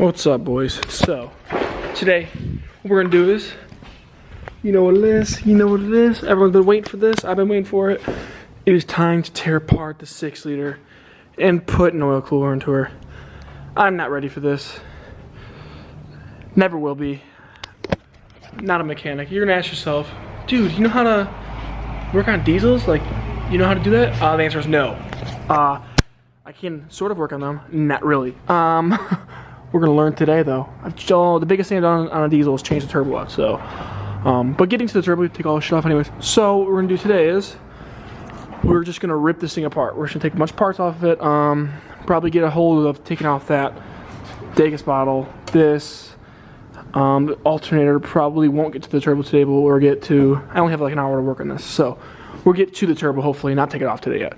What's up, boys? So, today, what we're gonna do is, you know what it is, everyone's been waiting for this, I've been waiting for it. It is time to tear apart the 6-liter and put an oil cooler into her. I'm not ready for this. Never will be. Not a mechanic. You're gonna ask yourself, dude, you know how to work on diesels? Like, you know how to do that? The answer is no. I can sort of work on them, not really. We're gonna learn today though. The biggest thing I've done on a diesel is change the turbo out, so. But getting to the turbo, take all the shit off anyways. So what we're gonna do today is, we're just gonna rip this thing apart. We're just gonna take a bunch of parts off of it, probably get a hold of taking off that Degas bottle, this, the alternator. Probably won't get to the turbo today, but we'll get to, I only have like an hour to work on this, so we'll get to the turbo hopefully, not take it off today yet.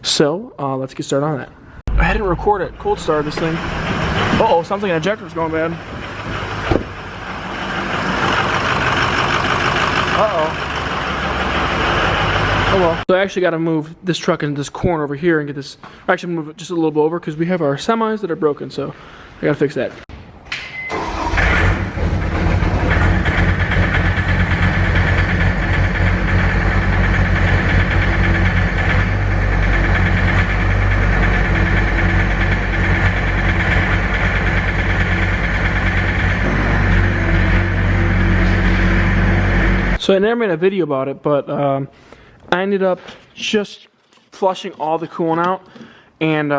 So, let's get started on that. I didn't record it, cold started this thing. Uh-oh, sounds like an ejector's going bad. Uh-oh. Oh well. So I actually got to move this truck into this corner over here and get this, actually move it just a little bit over because we have our semis that are broken, so I got to fix that. So I never made a video about it, but I ended up just flushing all the coolant out and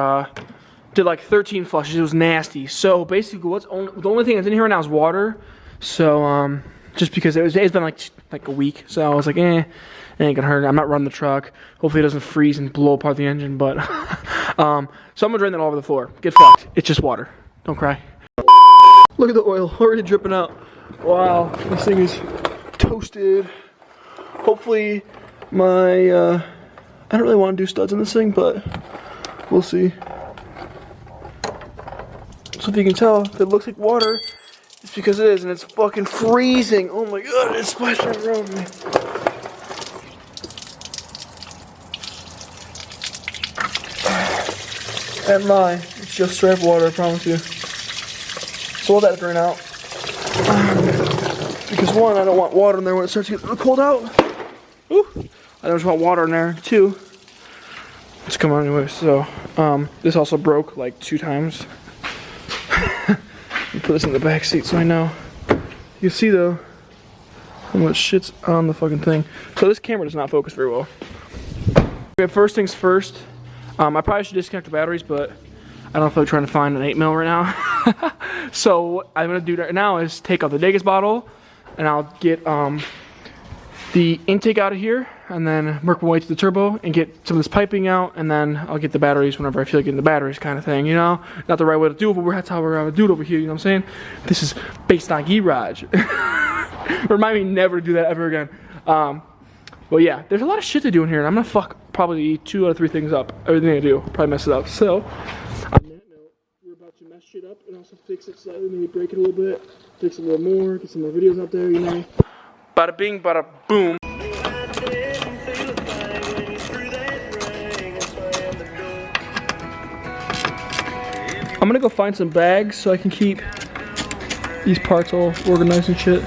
did like 13 flushes. It was nasty. So basically, the only thing that's in here right now is water. So just because it's been like a week, so I was like, it ain't gonna hurt. I'm not running the truck. Hopefully, it doesn't freeze and blow apart the engine. But so I'm gonna drain that all over the floor. Get fucked. It's just water. Don't cry. Look at the oil already dripping out. Wow, this thing is toasted. Hopefully my I don't really want to do studs in this thing, but we'll see. So if you can tell, if it looks like water, it's because it is, and it's fucking freezing. Oh my god, it's splashing around me. And it's just straight up water, I promise you. So we'll let that drain out. Because one, I don't want water in there when it starts to get cold out. Ooh. I don't just want water in there. Two, it's come on anyway. So this also broke like 2 times. Put this in the back seat so I know. You can see though how much shit's on the fucking thing. So this camera does not focus very well. Okay, first things first. I probably should disconnect the batteries, but I don't know if I'm trying to find an 8mm right now. So what I'm gonna do right now is take out the Degas bottle. And I'll get the intake out of here, and then work my way to the turbo and get some of this piping out, and then I'll get the batteries whenever I feel like getting the batteries, kind of thing, you know? Not the right way to do it, but that's how we're gonna do it over here, you know what I'm saying? This is based on garage. Remind me never to do that ever again. But yeah, there's a lot of shit to do in here, and I'm gonna fuck probably 2 out of 3 things up. Everything I do, probably mess it up. So, on that note, we're about to mess shit up and also fix it slightly, maybe break it a little bit. Fix a little more, get some more videos out there, you know. Bada bing, bada boom. I'm gonna go find some bags so I can keep these parts all organized and shit.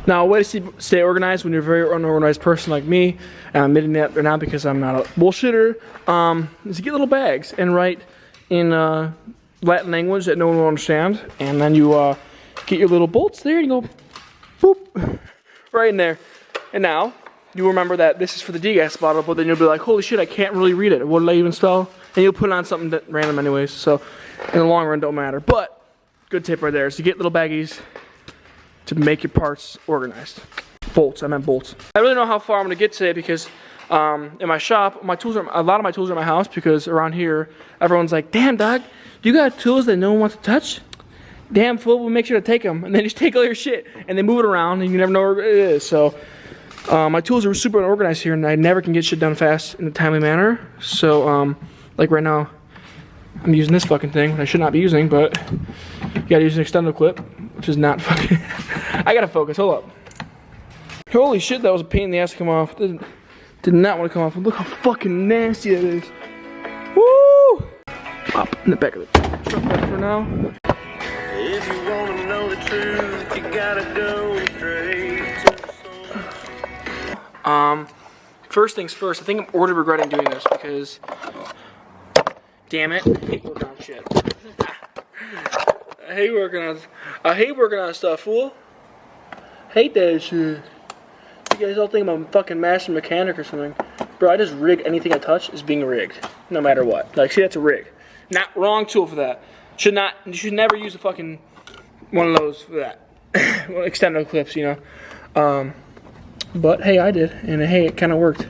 Now, a way to stay organized when you're a very unorganized person like me, and I'm admitting that right now because I'm not a bullshitter, is to get little bags and write in Latin language that no one will understand, and then you get your little bolts there and you go boop right in there. And now you remember that this is for the Degas bottle, but then you'll be like, holy shit, I can't really read it. What did I even spell? And you'll put it on something that random anyways, so in the long run don't matter. But good tip right there is to get little baggies to make your parts organized. Bolts, I meant bolts. I really don't know how far I'm gonna get today because in my shop, a lot of my tools are in my house, because around here everyone's like, damn dog, you got tools that no one wants to touch? Damn fool, we'll make sure to take them. And then just take all your shit and they move it around and you never know where it is. So my tools are super unorganized here, and I never can get shit done fast in a timely manner. So like right now, I'm using this fucking thing, which I should not be using, but you gotta use an extended clip, which is not fucking I gotta focus, hold up. Holy shit, that was a pain in the ass to come off. Did not want to come off. Look how fucking nasty it is. Woo! Up in the back of the truck for now. wanna know the truth, you gotta go straight. First things first, I think I'm already regretting doing this because, damn it, I hate working on shit. I hate working on stuff, fool. Hate that shit. You guys all think I'm a fucking master mechanic or something. Bro, I just rig anything I touch is being rigged. No matter what. Like, see, that's a rig. Not wrong tool for that. You should never use a fucking one of those for that. Well, extendo clips, you know. But hey, I did, and hey, it kind of worked.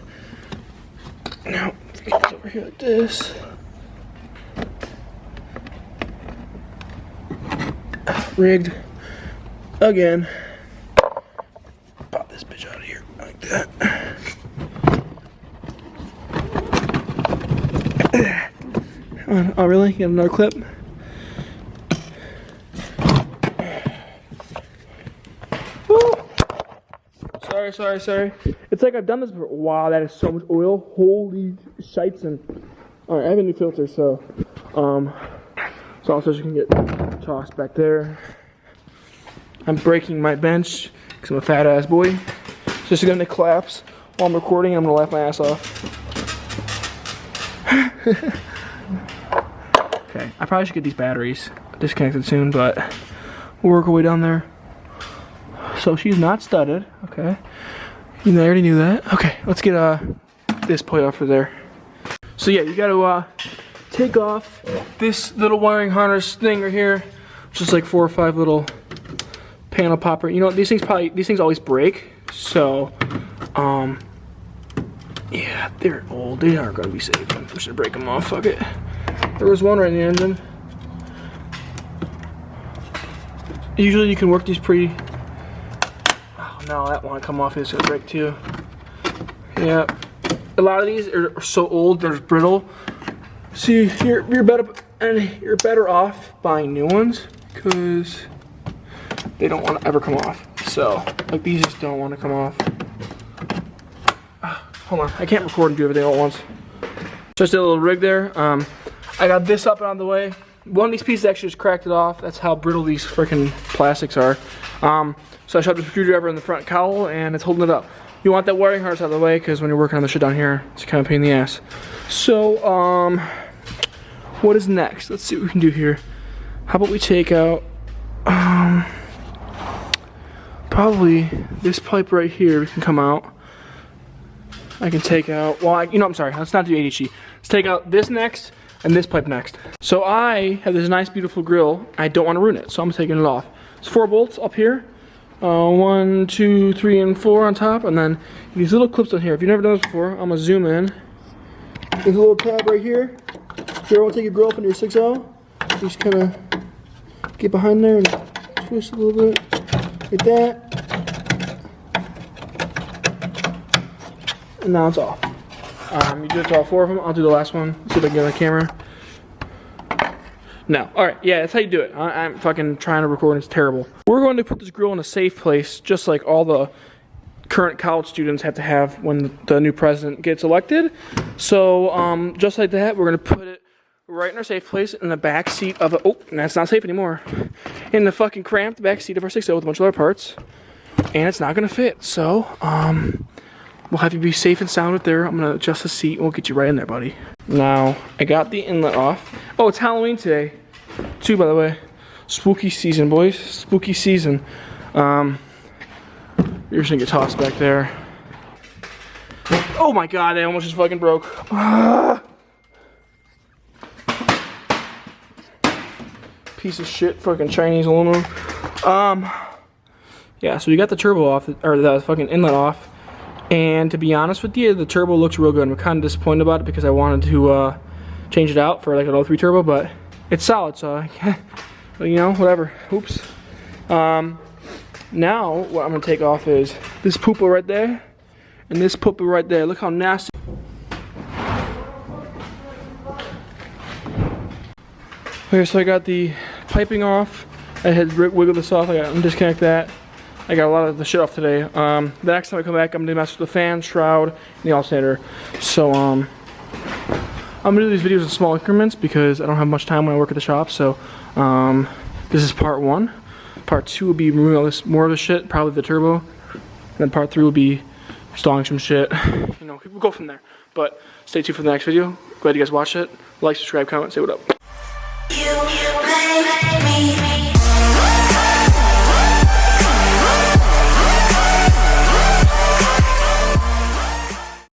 Now, get this over here like this. Rigged again. Pop this bitch out of here like that. Come on. Oh, really? Get another clip? Woo! Sorry. It's like I've done this before. Wow, that is so much oil. Holy shites. And alright, I have a new filter, so also you can get tossed back there. I'm breaking my bench because I'm a fat ass boy. It's just gonna collapse while I'm recording. I'm gonna laugh my ass off. Okay, I probably should get these batteries disconnected soon, but we'll work our way down there. So she's not studded, okay. I already knew that. Okay, let's get this plate off of there. So yeah, you gotta take off this little wiring harness thing right here. Just like 4 or 5 little panel popper. You know, these things always break. So, yeah, they're old. They aren't gonna be safe. I'm just gonna break them off. Fuck it. There was one right in the engine. Usually you can work these pretty. Oh no, that one come off is gonna break too. Yeah, a lot of these are so old they're brittle. See, you're better off buying new ones because they don't want to ever come off. So, like these just don't want to come off. Hold on, I can't record and do everything all at once. Just a little rig there. I got this up and out of the way. One of these pieces actually just cracked it off. That's how brittle these freaking plastics are. So I shoved the screwdriver in the front cowl and it's holding it up. You want that wiring harness out of the way because when you're working on the shit down here, it's kind of a pain in the ass. So, what is next? Let's see what we can do here. How about we take out, probably this pipe right here can come out. I can take out, well, I'm sorry, let's not do ADHD. Let's take out this next and this pipe next. So I have this nice, beautiful grill. I don't want to ruin it, so I'm taking it off. It's 4 bolts up here. 1, 2, 3, and 4 on top, and then these little clips on here. If you've never done this before, I'm gonna zoom in. There's a little tab right here. If you ever want to take your grill up into your 6.0, just kind of get behind there and twist a little bit, like that. And now it's off. You do it to all 4 of them. I'll do the last one. Let's see if I can get on the camera. No. Alright, yeah, that's how you do it. I'm fucking trying to record and it's terrible. We're going to put this grill in a safe place, just like all the current college students have to have when the new president gets elected. So, just like that, we're going to put it right in our safe place in the back seat of a, oh, that's not safe anymore. In the fucking cramped back seat of our 6.0 with a bunch of other parts. And it's not going to fit. So, we'll have you be safe and sound with there. I'm going to adjust the seat and we'll get you right in there, buddy. Now, I got the inlet off. Oh, it's Halloween today, too, by the way. Spooky season, boys. Spooky season. You're just gonna get tossed back there. Oh my god, they almost just fucking broke. Piece of shit, fucking Chinese aluminum. Yeah, so we got the turbo off, or the fucking inlet off. And to be honest with you, the turbo looks real good. I'm kind of disappointed about it because I wanted to change it out for like an 03 turbo, but it's solid, so I can't, you know, whatever. Oops. Now, what I'm going to take off is this pooper right there and this pooper right there. Look how nasty. Okay, so I got the piping off. I had to wiggle this off. I got to disconnect that. I got a lot of the shit off today. The next time I come back, I'm going to mess with the fan, shroud, and the alternator. So, I'm going to do these videos in small increments because I don't have much time when I work at the shop. So, This is part 1. Part 2 will be removing all this more of the shit, probably the turbo. And then part 3 will be installing some shit. You know, we'll go from there. But stay tuned for the next video. Glad you guys watched it. Like, subscribe, comment, say what up. You make me